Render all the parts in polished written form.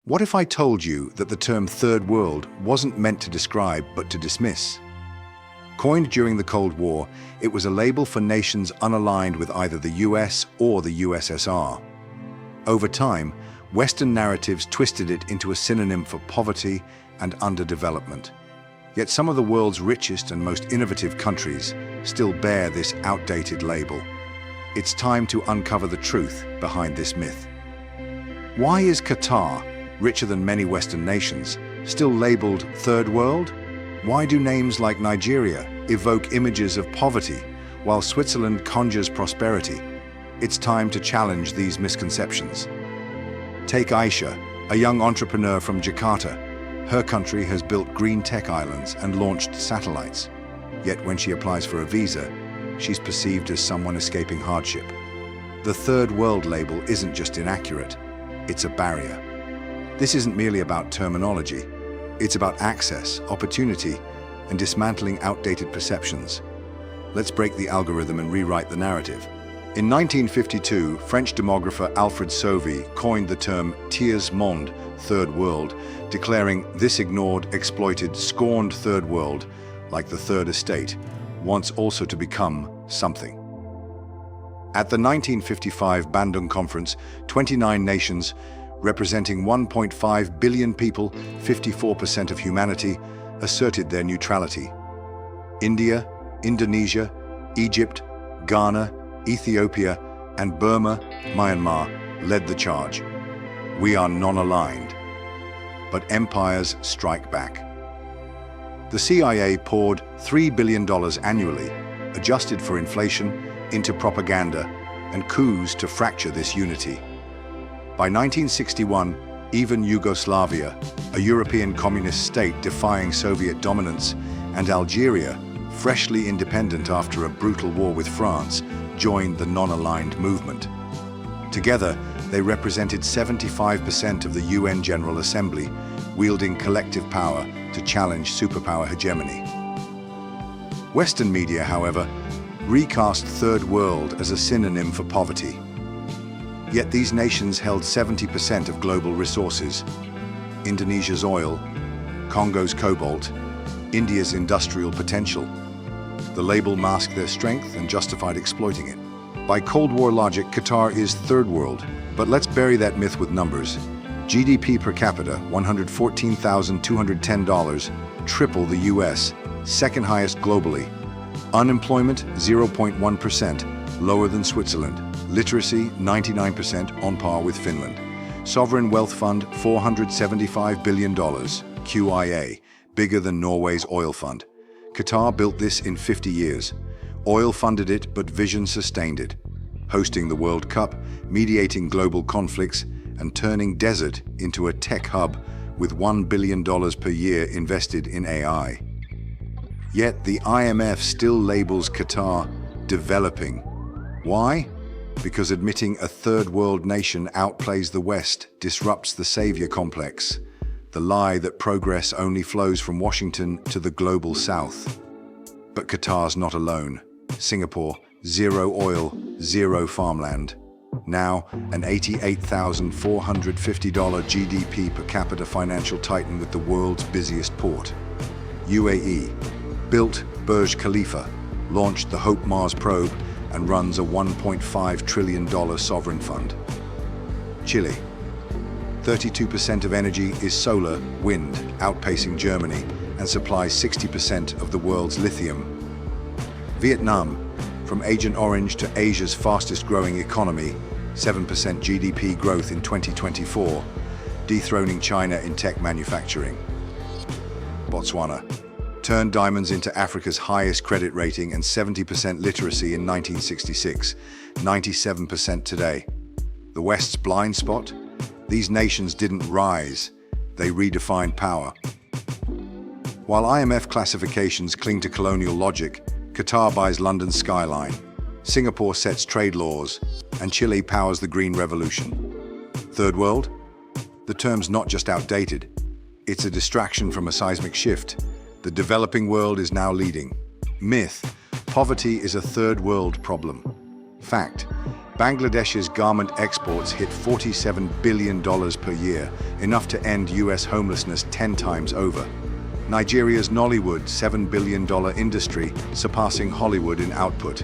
What if I told you that the term Third World wasn't meant to describe but to dismiss? Coined during the Cold War, it was a label for nations unaligned with either the US or the USSR. Over time, Western narratives twisted it into a synonym for poverty and underdevelopment. Yet some of the world's richest and most innovative countries still bear this outdated label. It's time to uncover the truth behind this myth. Why is Qatar, richer than many Western nations, still labeled Third World? Why do names like Nigeria evoke images of poverty, while Switzerland conjures prosperity? It's time to challenge these misconceptions. Take Aisha, a young entrepreneur from Jakarta. Her country has built green tech islands and launched satellites. Yet when she applies for a visa, she's perceived as someone escaping hardship. The Third World label isn't just inaccurate, it's a barrier. This isn't merely about terminology. It's about access, opportunity, and dismantling outdated perceptions. Let's break the algorithm and rewrite the narrative. In 1952, French demographer Alfred Sauvy coined the term tiers-monde, Third World, declaring this ignored, exploited, scorned Third World, like the Third Estate, wants also to become something. At the 1955 Bandung Conference, 29 nations, representing 1.5 billion people, 54% of humanity, asserted their neutrality. India, Indonesia, Egypt, Ghana, Ethiopia, and Burma, Myanmar led the charge. We are non-aligned. But empires strike back. The CIA poured $3 billion annually, adjusted for inflation, into propaganda and coups to fracture this unity. By 1961, even Yugoslavia, a European communist state defying Soviet dominance, and Algeria, freshly independent after a brutal war with France, joined the non-aligned movement. Together, they represented 75% of the UN General Assembly, wielding collective power to challenge superpower hegemony. Western media, however, recast Third World as a synonym for poverty. Yet these nations held 70% of global resources: Indonesia's oil, Congo's cobalt, India's industrial potential. The label masked their strength and justified exploiting it. By Cold War logic, Qatar is Third World, but let's bury that myth with numbers. GDP per capita, $114,210, triple the US, second highest globally. Unemployment, 0.1%, lower than Switzerland. Literacy, 99%, on par with Finland. Sovereign Wealth Fund, $475 billion, QIA, bigger than Norway's oil fund. Qatar built this in 50 years. Oil funded it, but vision sustained it. Hosting the World Cup, mediating global conflicts, and turning desert into a tech hub with $1 billion per year invested in AI. Yet the IMF still labels Qatar developing. Why? Because admitting a third world nation outplays the West, disrupts the savior complex, the lie that progress only flows from Washington to the global South. But Qatar's not alone. Singapore, zero oil, zero farmland. Now, an $88,450 GDP per capita financial titan with the world's busiest port. UAE, built Burj Khalifa, launched the Hope Mars probe, and runs a $1.5 trillion sovereign fund. Chile, 32% of energy is solar, wind, outpacing Germany, and supplies 60% of the world's lithium. Vietnam, from Agent Orange to Asia's fastest growing economy, 7% GDP growth in 2024, dethroning China in tech manufacturing. Botswana, turned diamonds into Africa's highest credit rating and 70% literacy in 1966, 97% today. The West's blind spot? These nations didn't rise, they redefined power. While IMF classifications cling to colonial logic, Qatar buys London's skyline, Singapore sets trade laws, and Chile powers the green revolution. Third world? The term's not just outdated, it's a distraction from a seismic shift. The developing world is now leading. Myth: poverty is a third world problem. Fact: Bangladesh's garment exports hit $47 billion per year, enough to end US homelessness 10 times over. Nigeria's Nollywood $7 billion industry, surpassing Hollywood in output.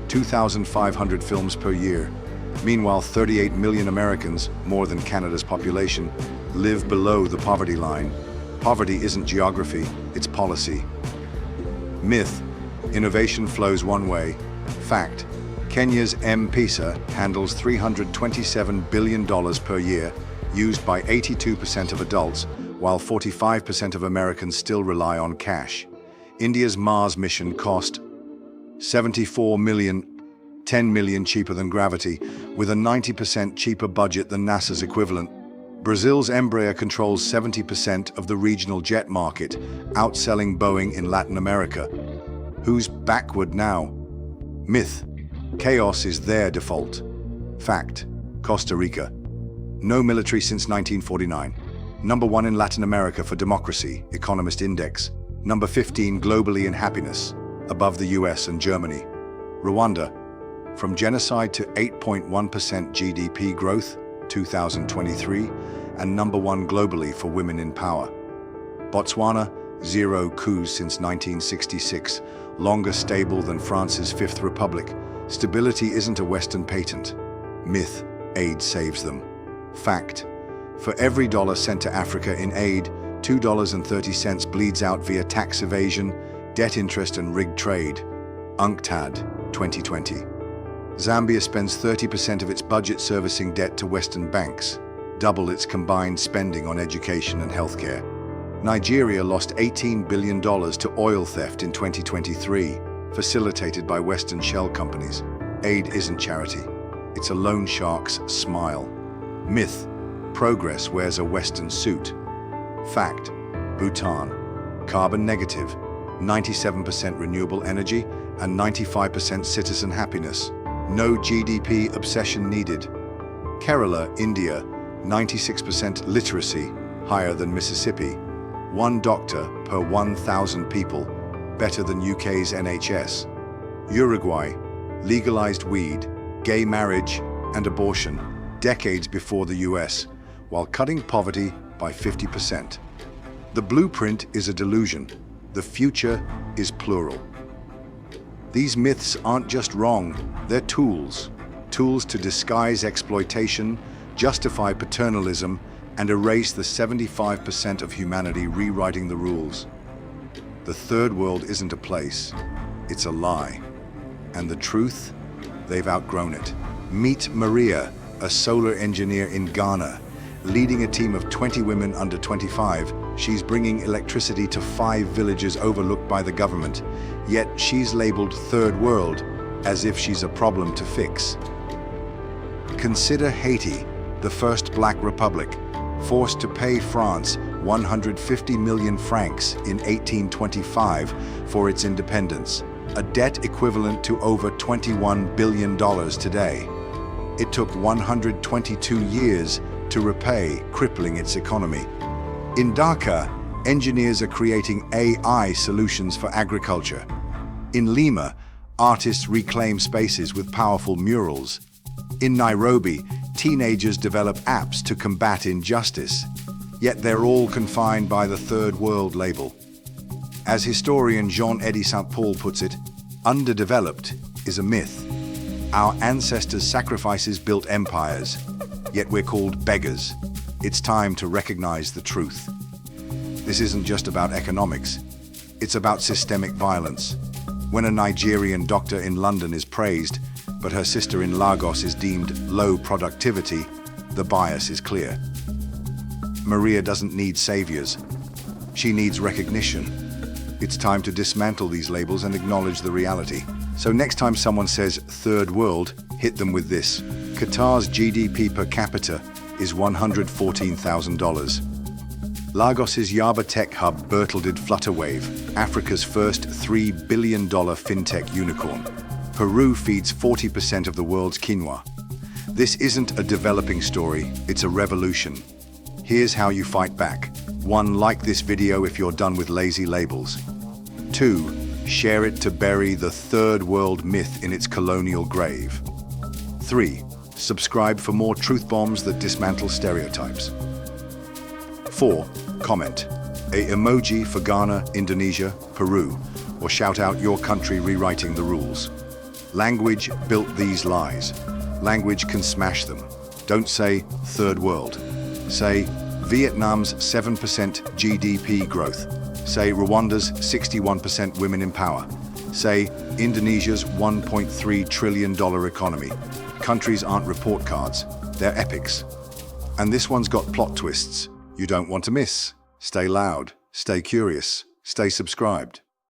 2,500 films per year. Meanwhile, 38 million Americans, more than Canada's population, live below the poverty line. Poverty isn't geography, it's policy. Myth: innovation flows one way. Fact: Kenya's M-Pesa handles $327 billion per year, used by 82% of adults, while 45% of Americans still rely on cash. India's Mars mission cost $74 million, 10 million cheaper than gravity, with a 90% cheaper budget than NASA's equivalent. Brazil's Embraer controls 70% of the regional jet market, outselling Boeing in Latin America. Who's backward now? Myth: chaos is their default. Fact: Costa Rica. No military since 1949. Number 1 in Latin America for democracy, Economist Index. Number 15 globally in happiness, above the US and Germany. Rwanda, from genocide to 8.1% GDP growth, 2023, and number 1 globally for women in power. Botswana, 0 coups since 1966, longer stable than France's Fifth Republic. Stability isn't a Western patent. Myth: aid saves them. Fact: for every dollar sent to Africa in aid, $2.30 bleeds out via tax evasion, debt interest and rigged trade. UNCTAD, 2020. Zambia spends 30% of its budget servicing debt to Western banks, double its combined spending on education and healthcare. Nigeria lost $18 billion to oil theft in 2023, facilitated by Western shell companies. Aid isn't charity. It's a loan shark's smile. Myth: progress wears a Western suit. Fact: Bhutan, carbon negative, 97% renewable energy, and 95% citizen happiness. No GDP obsession needed. Kerala, India, 96% literacy, higher than Mississippi. 1 doctor per 1,000 people, better than UK's NHS. Uruguay, legalized weed, gay marriage, and abortion, decades before the US, while cutting poverty by 50%. The blueprint is a delusion. The future is plural. These myths aren't just wrong, they're tools. Tools to disguise exploitation, justify paternalism, and erase the 75% of humanity rewriting the rules. The third world isn't a place, it's a lie. And the truth? They've outgrown it. Meet Maria, a solar engineer in Ghana. Leading a team of 20 women under 25, she's bringing electricity to 5 villages overlooked by the government. Yet she's labeled third world, as if she's a problem to fix. Consider Haiti, the first black republic, forced to pay France 150 million francs in 1825 for its independence, a debt equivalent to over $21 billion today. It took 122 years to repay, crippling its economy. In Dhaka, engineers are creating AI solutions for agriculture. In Lima, artists reclaim spaces with powerful murals. In Nairobi, teenagers develop apps to combat injustice. Yet they're all confined by the third world label. As historian Jean-Eddy St. Paul puts it, underdeveloped is a myth. Our ancestors' sacrifices built empires, yet we're called beggars. It's time to recognize the truth. This isn't just about economics. It's about systemic violence. When a Nigerian doctor in London is praised, but her sister in Lagos is deemed low productivity, the bias is clear. Maria doesn't need saviors. She needs recognition. It's time to dismantle these labels and acknowledge the reality. So next time someone says third world, hit them with this. Qatar's GDP per capita is $114,000. Lagos's Yaba tech hub Bertildid Flutterwave, Africa's first $3 billion fintech unicorn. Peru feeds 40% of the world's quinoa. This isn't a developing story, it's a revolution. Here's how you fight back. 1. Like this video if you're done with lazy labels. 2. Share it to bury the third world myth in its colonial grave. 3. Subscribe for more truth bombs that dismantle stereotypes. 4. Comment. A emoji for Ghana, Indonesia, Peru, or shout out your country rewriting the rules. Language built these lies. Language can smash them. Don't say third world. Say Vietnam's 7% GDP growth. Say Rwanda's 61% women in power. Say Indonesia's $1.3 trillion economy. Countries aren't report cards, they're epics. And this one's got plot twists you don't want to miss. Stay loud, stay curious, stay subscribed.